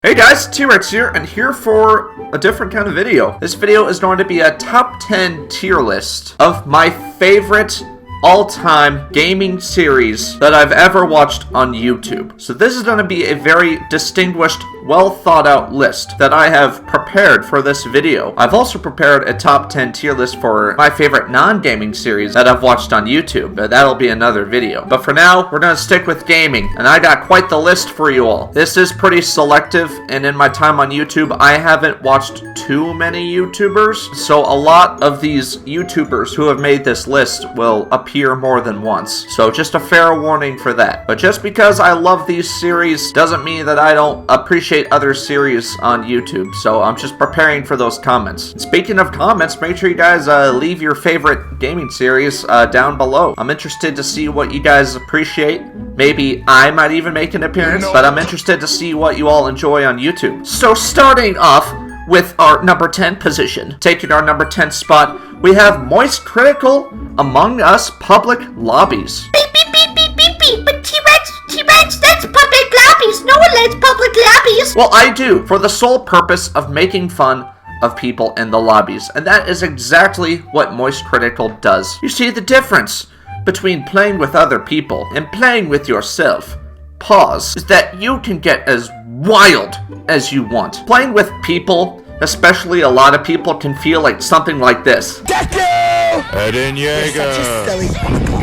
Hey guys, T-Rex here, and here for a different kind of video. This video is going to be a top 10 tier list of my favorite all-time gaming series that I've ever watched on YouTube. So this is going to be a very distinguished, well-thought-out list that I have prepared for this video. I've also prepared a top 10 tier list for my favorite non-gaming series that I've watched on YouTube, but that'll be another video. But for now, we're going to stick with gaming, and I got quite the list for you all. This is pretty selective, and in my time on YouTube, I haven't watched too many YouTubers, so a lot of these YouTubers who have made this list will appear more than once. So just a fair warning for that. But just because I love these series doesn't mean that I don't appreciate other series on YouTube, so I'm just preparing for those comments. And speaking of comments, make sure you guys leave your favorite gaming series down below. I'm interested to see what you guys appreciate. Maybe I might even make an appearance, but I'm interested to see what you all enjoy on YouTube. So starting off with our number 10 position, taking our number 10 spot, we have Moist Critical Among Us Public Lobbies. Beep, beep, beep, beep, beep, beep. But T-Rex, that's public lobbies. No one likes public lobbies. Well, I do, for the sole purpose of making fun of people in the lobbies. And that is exactly what Moist Critical does. You see, the difference between playing with other people and playing with yourself, pause, is that you can get as wild as you want. Playing with people, especially a lot of people, can feel like something like this. Eden Jaeger.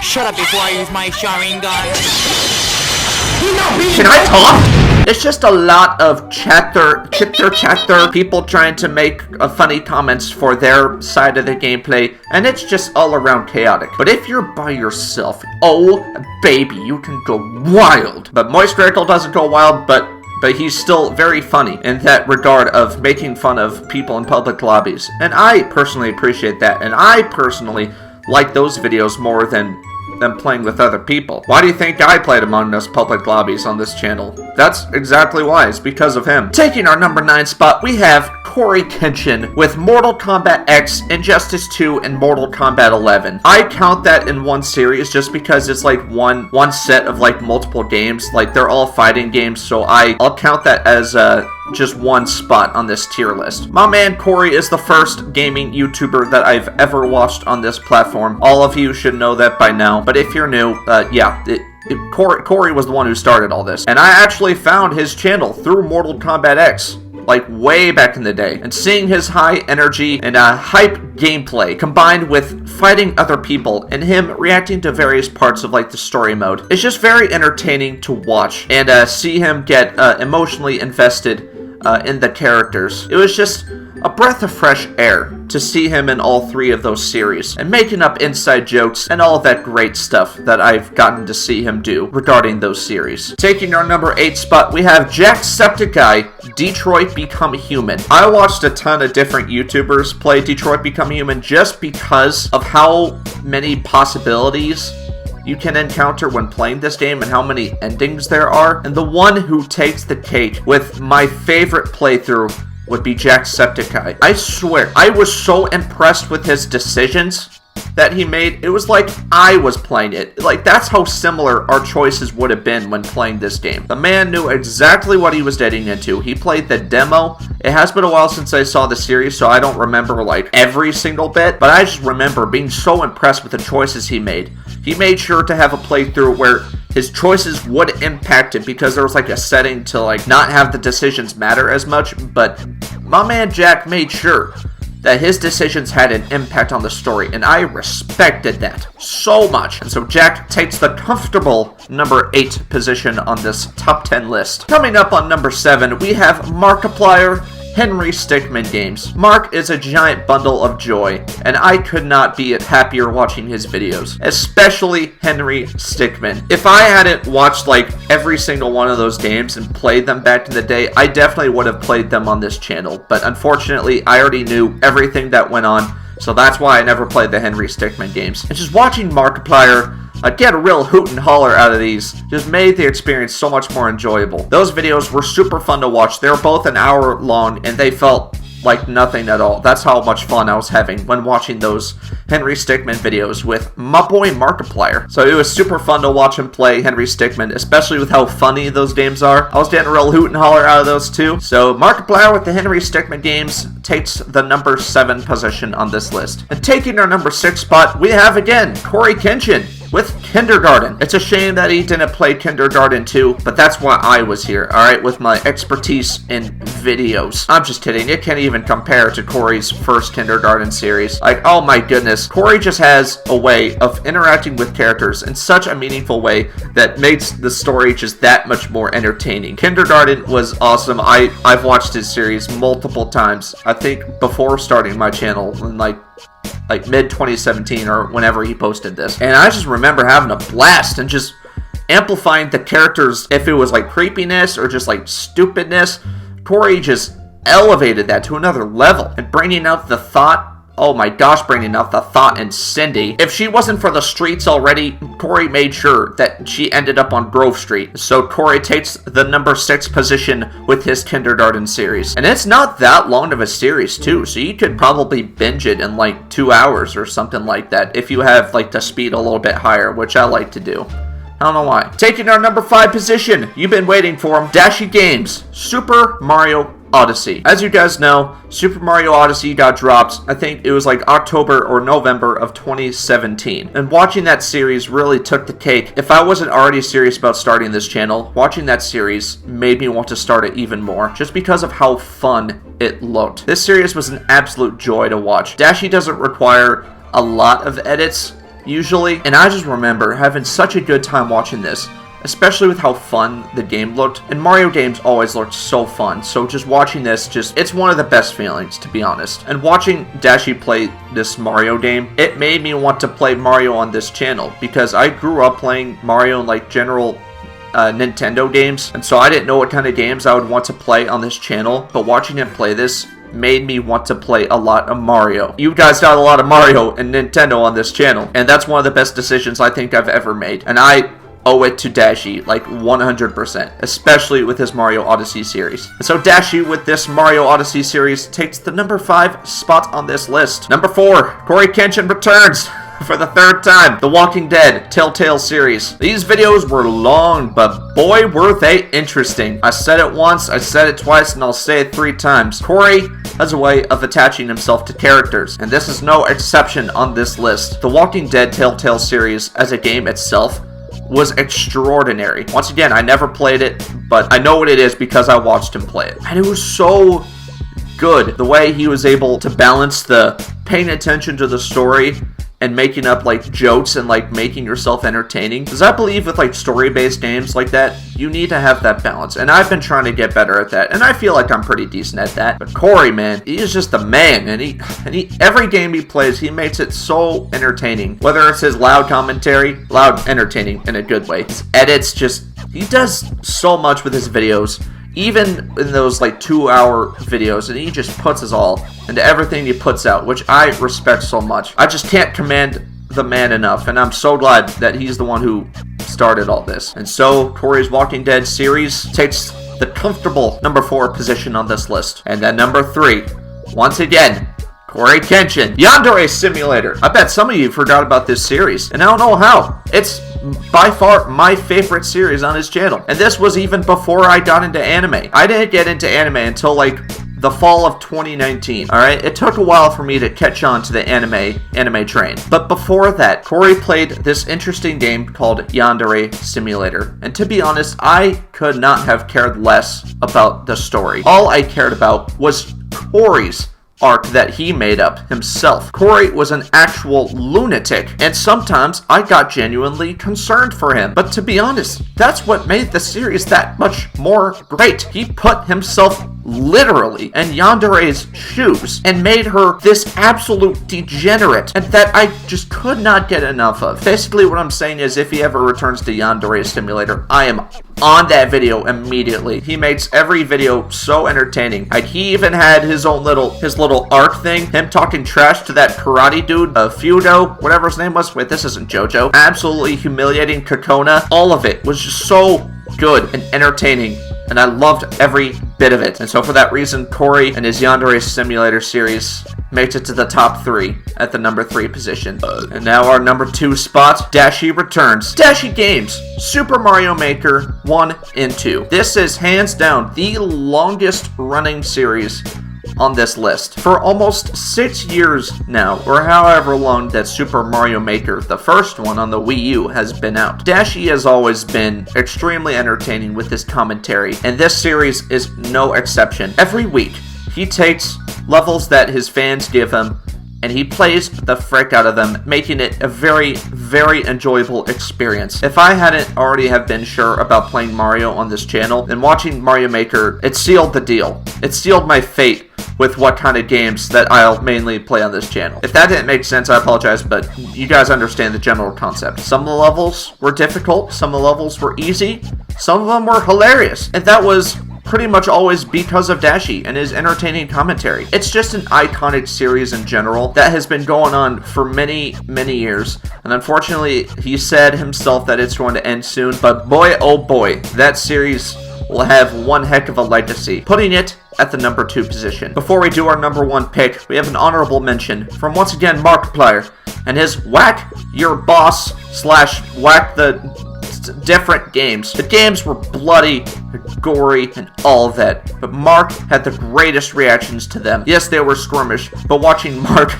Shut up before I use my Sharingan. Can I talk? It's just a lot of chatter, people trying to make funny comments for their side of the gameplay, and it's just all around chaotic. But if you're by yourself, oh baby, you can go wild. But Moist Critical doesn't go wild, but he's still very funny in that regard of making fun of people in public lobbies. And I personally appreciate that, and I personally like those videos more than playing with other people. Why do you think I played Among Us public lobbies on this channel? That's exactly why. It's because of him. Taking our number 9 spot, we have Corey Kenshin with Mortal Kombat X, Injustice 2, and Mortal Kombat 11. I count that in one series just because it's like one set of like multiple games. Like they're all fighting games, so I'll count that as just one spot on this tier list. My man Corey is the first gaming YouTuber that I've ever watched on this platform. All of you should know that by now, but if you're new, Corey was the one who started all this. And I actually found his channel through Mortal Kombat X, like way back in the day. And seeing his high energy and hype gameplay combined with fighting other people and him reacting to various parts of like the story mode, it's just very entertaining to watch and see him get emotionally invested in the characters. It was just a breath of fresh air to see him in all three of those series and making up inside jokes and all that great stuff that I've gotten to see him do regarding those series. Taking our number 8 spot, we have Jacksepticeye, Detroit Become Human. I watched a ton of different YouTubers play Detroit Become Human just because of how many possibilities you can encounter when playing this game and how many endings there are. And the one who takes the cake with my favorite playthrough would be Jacksepticeye. I swear, I was so impressed with his decisions that he made. It was like I was playing it. Like, that's how similar our choices would have been when playing this game. The man knew exactly what he was getting into. He played the demo. It has been a while since I saw the series, so I don't remember like every single bit, but I just remember being so impressed with the choices he made. He made sure to have a playthrough where his choices would impact it because there was like a setting to like not have the decisions matter as much, but my man Jack made sure that his decisions had an impact on the story, and I respected that so much. And so Jack takes the comfortable number 8 position on this top 10 list. Coming up on number 7, we have Markiplier, Henry Stickmin Games. Mark is a giant bundle of joy, and I could not be happier watching his videos, especially Henry Stickmin. If I hadn't watched like every single one of those games and played them back in the day, I definitely would have played them on this channel, but unfortunately I already knew everything that went on, so that's why I never played the Henry Stickmin games. And just watching Markiplier get a real hoot and holler out of these just made the experience so much more enjoyable. Those videos were super fun to watch. They were both an hour long, and they felt like nothing at all. That's how much fun I was having when watching those Henry Stickmin videos with my boy Markiplier. So it was super fun to watch him play Henry Stickmin, especially with how funny those games are. I was getting a real hoot and holler out of those too. So Markiplier with the Henry Stickmin games takes the number 7 position on this list. And taking our number 6 spot, we have again Corey Kenshin with Kindergarten. It's a shame that he didn't play Kindergarten 2, but that's why I was here, alright, with my expertise in videos. I'm just kidding, it can't even compare to Corey's first Kindergarten series. Like, oh my goodness, Corey just has a way of interacting with characters in such a meaningful way that makes the story just that much more entertaining. Kindergarten was awesome. I've watched his series multiple times. I think before starting my channel in like mid 2017 or whenever he posted this. And I just remember having a blast and just amplifying the characters. If it was like creepiness or just like stupidness, Corey just elevated that to another level and bringing out the thought. Oh my gosh, bringing out the thought in Cindy. If she wasn't for the streets already, Corey made sure that she ended up on Grove Street. So Corey takes the number 6 position with his Kindergarten series. And it's not that long of a series too, so you could probably binge it in like 2 hours or something like that if you have like the speed a little bit higher, which I like to do. I don't know why. Taking our number 5 position, you've been waiting for him, TRexGames, Super Mario Odyssey. As you guys know, Super Mario Odyssey got dropped, I think it was like October or November of 2017. And watching that series really took the cake. If I wasn't already serious about starting this channel, watching that series made me want to start it even more, just because of how fun it looked. This series was an absolute joy to watch. Dashi doesn't require a lot of edits, usually, and I just remember having such a good time watching this, especially with how fun the game looked. And Mario games always looked so fun, so just watching this, it's one of the best feelings, to be honest. And watching Dashi play this Mario game, it made me want to play Mario on this channel, because I grew up playing Mario in like general Nintendo games, and so I didn't know what kind of games I would want to play on this channel, but watching him play this made me want to play a lot of Mario. You guys got a lot of Mario and Nintendo on this channel, and that's one of the best decisions I think I've ever made. And I owe it to Dashi, like 100%, especially with his Mario Odyssey series. And so Dashi, with this Mario Odyssey series, takes the number 5 spot on this list. Number 4, Corey Kenshin returns for the 3rd time, The Walking Dead Telltale series. These videos were long, but boy were they interesting. I said it once, I said it twice, and I'll say it 3 times. Corey has a way of attaching himself to characters, and this is no exception on this list. The Walking Dead Telltale series as a game itself was extraordinary. Once again, I never played it, but I know what it is because I watched him play it. And it was so good, the way he was able to balance the paying attention to the story and making up like jokes and like making yourself entertaining. Because I believe with like story-based games like that, you need to have that balance. And I've been trying to get better at that, and I feel like I'm pretty decent at that. But Corey, man, he is just the man, and he every game he plays, he makes it so entertaining. Whether it's his loud commentary, loud entertaining in a good way. His edits, he does so much with his videos. Even in those like 2-hour videos, and he just puts his all into everything he puts out, which I respect so much. I just can't commend the man enough, and I'm so glad that he's the one who started all this. And so Corey's Walking Dead series takes the comfortable number 4 position on this list. And then number 3, once again, Corey Kenshin, Yandere Simulator. I bet some of you forgot about this series, and I don't know how. It's by far my favorite series on his channel. And this was even before I got into anime. I didn't get into anime until like the fall of 2019. Alright, it took a while for me to catch on to the anime train. But before that, Corey played this interesting game called Yandere Simulator. And to be honest, I could not have cared less about the story. All I cared about was Corey's arc that he made up himself. Corey was an actual lunatic, and sometimes I got genuinely concerned for him. But to be honest, that's what made the series that much more great. He put himself literally in Yandere's shoes and made her this absolute degenerate, and that I just could not get enough of. Basically what I'm saying is, if he ever returns to Yandere Simulator, I am on that video immediately. He makes every video so entertaining. Like, he even had his little arc thing, him talking trash to that karate dude, Feudo, whatever his name was. Wait, this isn't JoJo. Absolutely humiliating Kokona. All of it was just so good and entertaining and I loved every bit of it. And so for that reason, Corey and his Yandere Simulator series makes it to the top 3 at the number 3 position. And now our number 2 spot, Dashi returns. TRexGames, Super Mario Maker 1 and 2. This is hands down the longest running series on this list. For almost 6 years now, or however long that Super Mario Maker, the first one on the Wii U, has been out, Dashi has always been extremely entertaining with his commentary, and this series is no exception. Every week, he takes levels that his fans give him, and he plays the frick out of them, making it a very, very enjoyable experience. If I hadn't already have been sure about playing Mario on this channel, then watching Mario Maker, it sealed the deal. It sealed my fate with what kind of games that I'll mainly play on this channel. If that didn't make sense, I apologize, but you guys understand the general concept. Some of the levels were difficult, some of the levels were easy, some of them were hilarious, and that was pretty much always because of Dashi and his entertaining commentary. It's just an iconic series in general that has been going on for many, many years, and unfortunately, he said himself that it's going to end soon, but boy, oh boy, that series will have one heck of a legacy, putting it at the number 2 position. Before we do our number 1 pick, we have an honorable mention from, once again, Markiplier and his Whack Your Boss / Whack the different games. The games were bloody, gory, and all of that, but Mark had the greatest reactions to them. Yes, they were skirmish, but watching Mark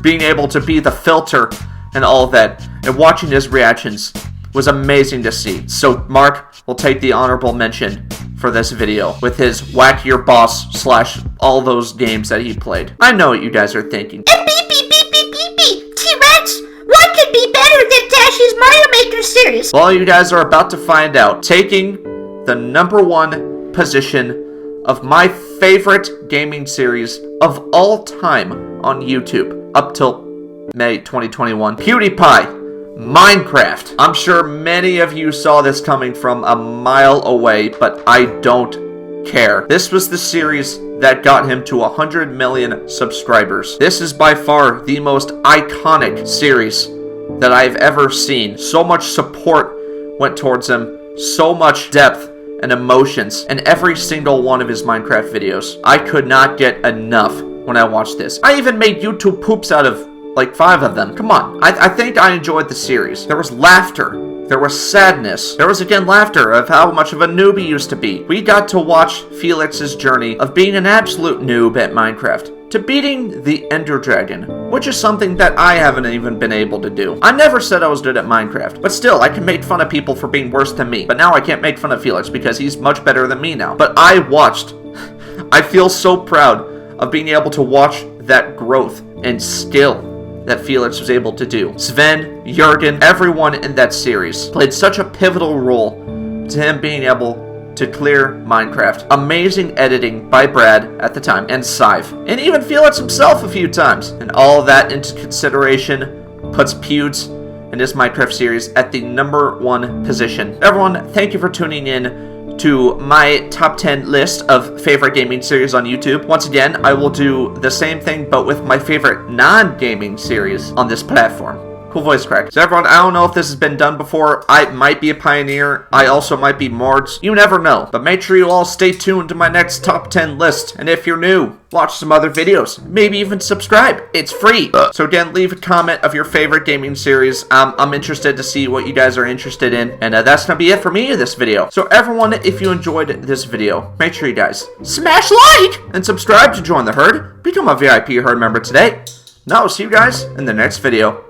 being able to be the filter and all of that, and watching his reactions was amazing to see. So Mark will take the honorable mention for this video with his Whack Your Boss / all those games that he played. I know what you guys are thinking. Beep, beep, beep, beep, beep, beep. T-Rex, what could be better than Dashi's Mario Maker series? Well, you guys are about to find out. Taking the number 1 position of my favorite gaming series of all time on YouTube up till May 2021, PewDiePie. Minecraft. I'm sure many of you saw this coming from a mile away, but I don't care. This was the series that got him to 100 million subscribers. This is by far the most iconic series that I've ever seen. So much support went towards him, so much depth and emotions in every single one of his Minecraft videos. I could not get enough when I watched this. I even made YouTube poops out of like 5 of them. Come on. I think I enjoyed the series. There was laughter. There was sadness. There was again laughter of how much of a noob he used to be. We got to watch Felix's journey of being an absolute noob at Minecraft to beating the Ender Dragon, which is something that I haven't even been able to do. I never said I was good at Minecraft, but still, I can make fun of people for being worse than me. But now I can't make fun of Felix because he's much better than me now. But I watched. I feel so proud of being able to watch that growth and skill that Felix was able to do. Sven, Jurgen, everyone in that series played such a pivotal role to him being able to clear Minecraft. Amazing editing by Brad at the time, and Sive, and even Felix himself a few times. And all of that into consideration puts Pewds and his Minecraft series at the number 1 position. Everyone, thank you for tuning in to my top 10 list of favorite gaming series on YouTube. Once again, I will do the same thing, but with my favorite non-gaming series on this platform. Cool voice crack. So everyone, I don't know if this has been done before. I might be a pioneer. I also might be Mords. You never know. But make sure you all stay tuned to my next top 10 list. And if you're new, watch some other videos. Maybe even subscribe. It's free. So again, leave a comment of your favorite gaming series. I'm interested to see what you guys are interested in. And that's going to be it for me in this video. So everyone, if you enjoyed this video, make sure you guys smash like and subscribe to join the herd. Become a VIP herd member today. Now I'll see you guys in the next video.